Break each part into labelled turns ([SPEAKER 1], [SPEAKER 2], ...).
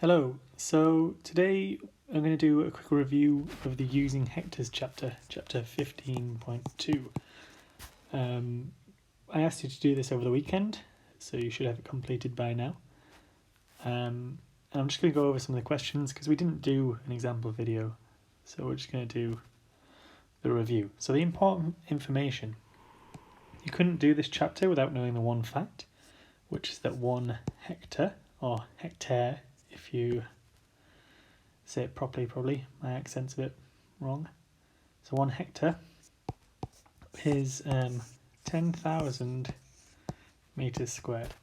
[SPEAKER 1] Hello, so today I'm going to do a quick review of the Using Hectares chapter 15.2. I asked you to do this over the weekend, so you should have it completed by now. And I'm just going to go over some of the questions because we didn't do an example video, so we're just going to do the review. So the important information: you couldn't do this chapter without knowing the one fact, which is that 1 hectare, or hectare if you say it properly, probably. My accent's a bit wrong. So 1 hectare is 10,000 meters squared.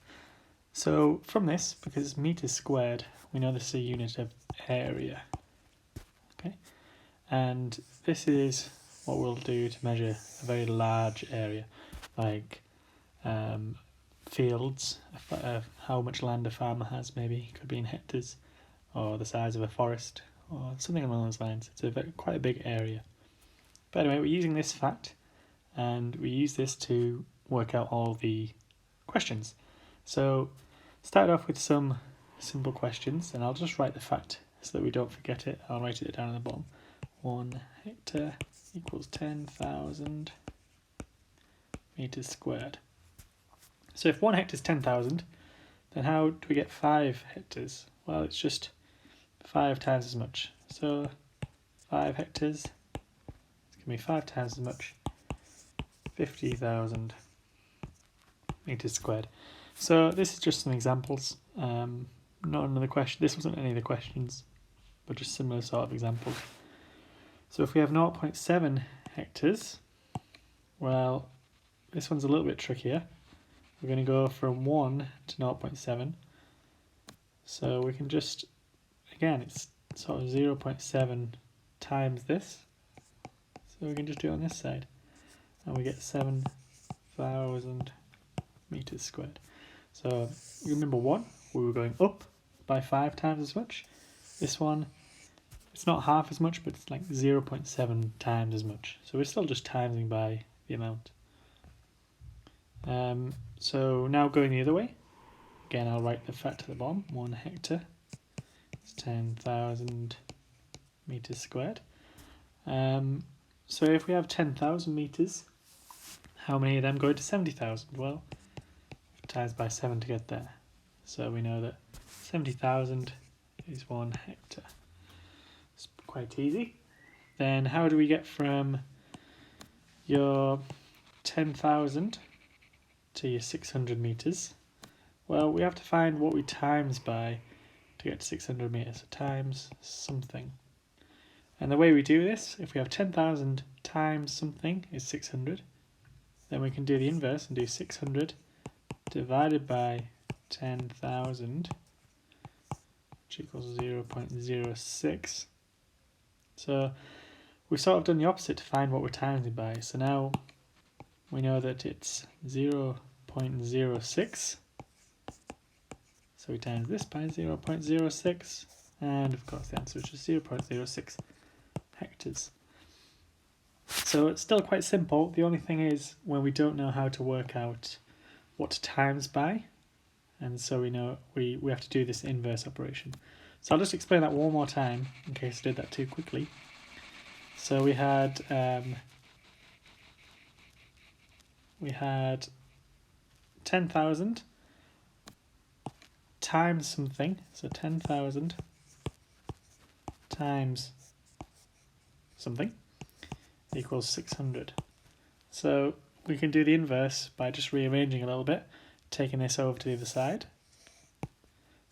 [SPEAKER 1] So from this, because it's meters squared, we know this is a unit of area. Okay, and this is what we'll do to measure a very large area, like fields, how much land a farmer has, maybe could be in hectares, or the size of a forest, or something along those lines. It's quite a big area. But anyway, we're using this fact, and we use this to work out all the questions. So start off with some simple questions, and I'll just write the fact so that we don't forget it. I'll write it down at the bottom. 1 hectare equals 10,000 meters squared. So if 1 hectare is 10,000, then how do we get 5 hectares? Well, it's just 5 times as much. So 5 hectares, it's going to be 5 times as much, 50,000 meters squared. So this is just some examples, not another question. This wasn't any of the questions, but just similar sort of examples. So if we have 0.7 hectares, well, this one's a little bit trickier. We're going to go from 1 to 0.7. So we can just, again, it's sort of 0.7 times this. So we can just do it on this side. And we get 7,000 meters squared. So you remember 1, we were going up by 5 times as much. This one, it's not half as much, but it's like 0.7 times as much. So we're still just timesing by the amount. So now going the other way, again I'll write the fact at the bottom. 1 hectare is 10,000 meters squared. So if we have 10,000 meters, how many of them go into 70,000? Well, times by 7 to get there. So we know that 70,000 is 1 hectare. It's quite easy. Then how do we get from your 10,000 to your 600 meters? Well, we have to find what we times by to get to 600 meters. So times something. And the way we do this, if we have 10,000 times something is 600, then we can do the inverse and do 600 divided by 10,000, which equals 0.06. So we've sort of done the opposite to find what we're timesing by. So now we know that it's 0.06. So we times this by 0.06, and of course the answer is just 0.06 hectares. So it's still quite simple. The only thing is when we don't know how to work out what to times by, and so we know we have to do this inverse operation. So I'll just explain that one more time in case I did that too quickly. So we had 10,000 times something, so 10,000 times something equals 600. So we can do the inverse by just rearranging a little bit, taking this over to the other side.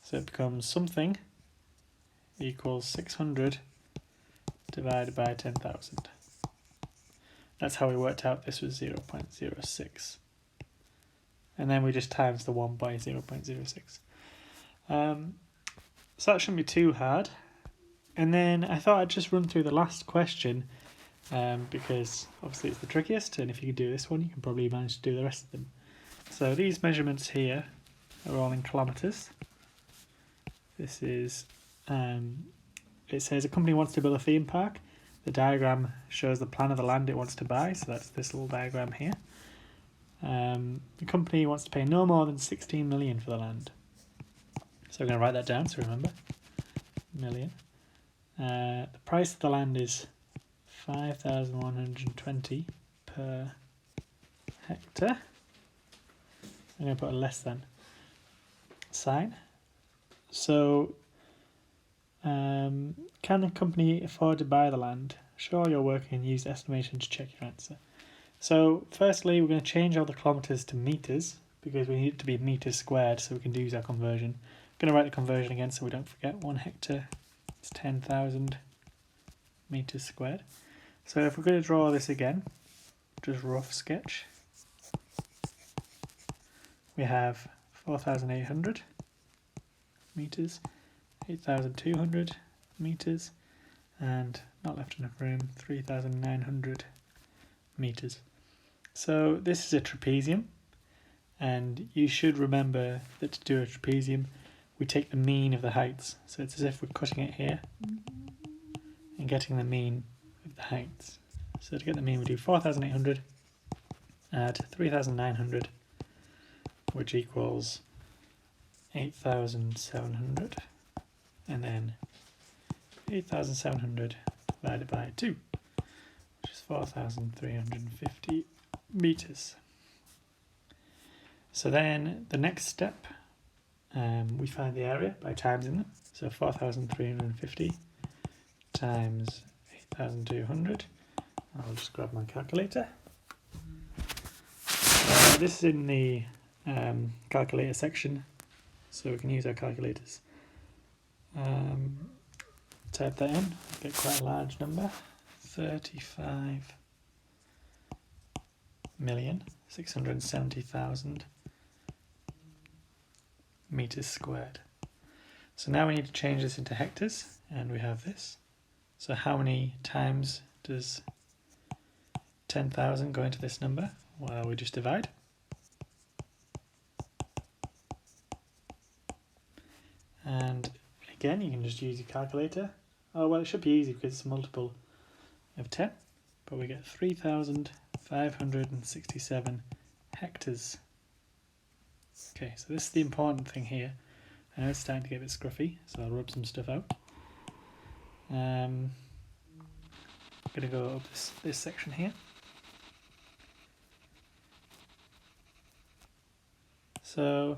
[SPEAKER 1] So it becomes something equals 600 divided by 10,000. That's how we worked out this was 0.06. And then we just times the 1 by 0.06. So that shouldn't be too hard. And then I thought I'd just run through the last question, because obviously it's the trickiest, and if you can do this one, you can probably manage to do the rest of them. So these measurements here are all in kilometres. This is, it says a company wants to build a theme park. The diagram shows the plan of the land it wants to buy, so that's this little diagram here. The company wants to pay no more than 16 million for the land. So I'm going to write that down so remember. million. The price of the land is 5,120 per hectare. I'm going to put a less than sign. So, can the company afford to buy the land? Sure, you're working and use estimation to check your answer. So, firstly, we're going to change all the kilometres to metres because we need it to be metres squared so we can use our conversion. I'm going to write the conversion again so we don't forget. 1 hectare is 10,000 metres squared. So if we're going to draw this again, just rough sketch, we have 4,800 metres, 8,200 metres, and not left enough room, 3,900 metres. So this is a trapezium, and you should remember that to do a trapezium, we take the mean of the heights. So it's as if we're cutting it here and getting the mean of the heights. So to get the mean, we do 4,800 add 3,900, which equals 8,700, and then 8,700 divided by 2, which is 4,350 meters. So then the next step, we find the area by timesing them. So 4,350 times 8,200. I'll just grab my calculator. This is in the calculator section, so we can use our calculators. Type that in, get quite a large number, 35,670,000 meters squared. So now we need to change this into hectares, and we have this. So how many times does 10,000 go into this number? Well, we just divide. And again, you can just use your calculator. Oh, well, it should be easy because it's a multiple of 10. But we get 3,567 hectares. Okay, so this is the important thing here. I know it's starting to get a bit scruffy, so I'll rub some stuff out. I'm going to go up this section here. So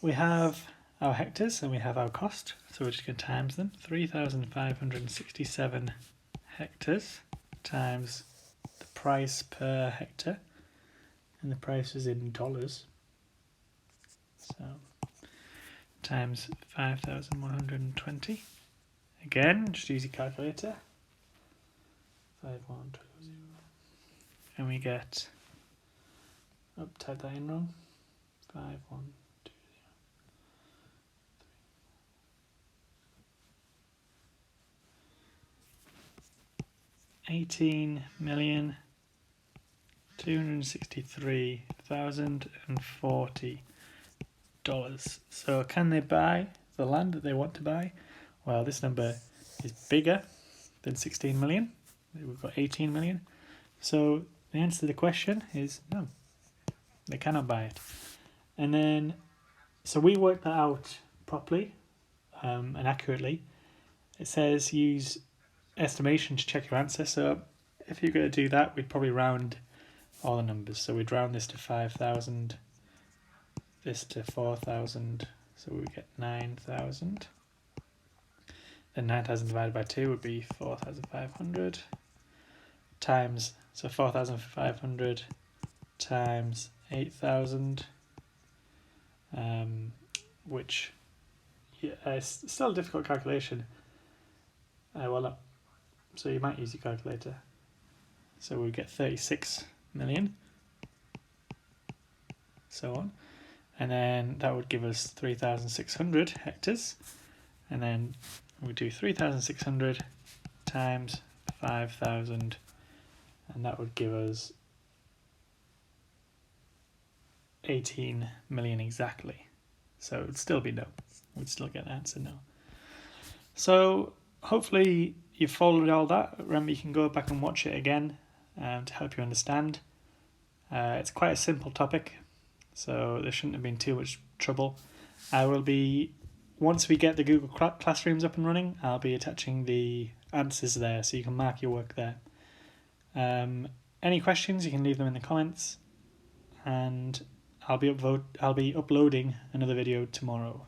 [SPEAKER 1] we have our hectares and we have our cost, so we're just going to times them. 3,567 hectares times the price per hectare, and the price is in dollars. So times 5,120. Again, just use your calculator. 5,120. And we get, oh, type that in wrong. 5,120. 18,263,040 dollars. So can they buy the land that they want to buy? Well, this number is bigger than 16 million. We've got 18 million. So the answer to the question is no. They cannot buy it. And then, so we worked that out properly and accurately. It says use estimation to check your answer. So if you're going to do that, we'd probably round all the numbers. So we'd round this to 5,000, this to 4,000, so we get 9,000. Then 9,000 divided by 2 would be 4,500 times, so 4,500 times 8,000, which is still a difficult calculation. Well, no. So you might use your calculator. So we get 36 million, so on. And then that would give us 3,600 hectares. And then we do 3,600 times 5,000, and that would give us 18 million exactly. So it would still be no. We'd still get an answer no. So hopefully you've followed all that. Remember, you can go back and watch it again to help you understand. It's quite a simple topic, so there shouldn't have been too much trouble. I will be once we get the Google Classrooms up and running, I'll be attaching the answers there, so you can mark your work there. Any questions, you can leave them in the comments, and I'll be uploading another video tomorrow.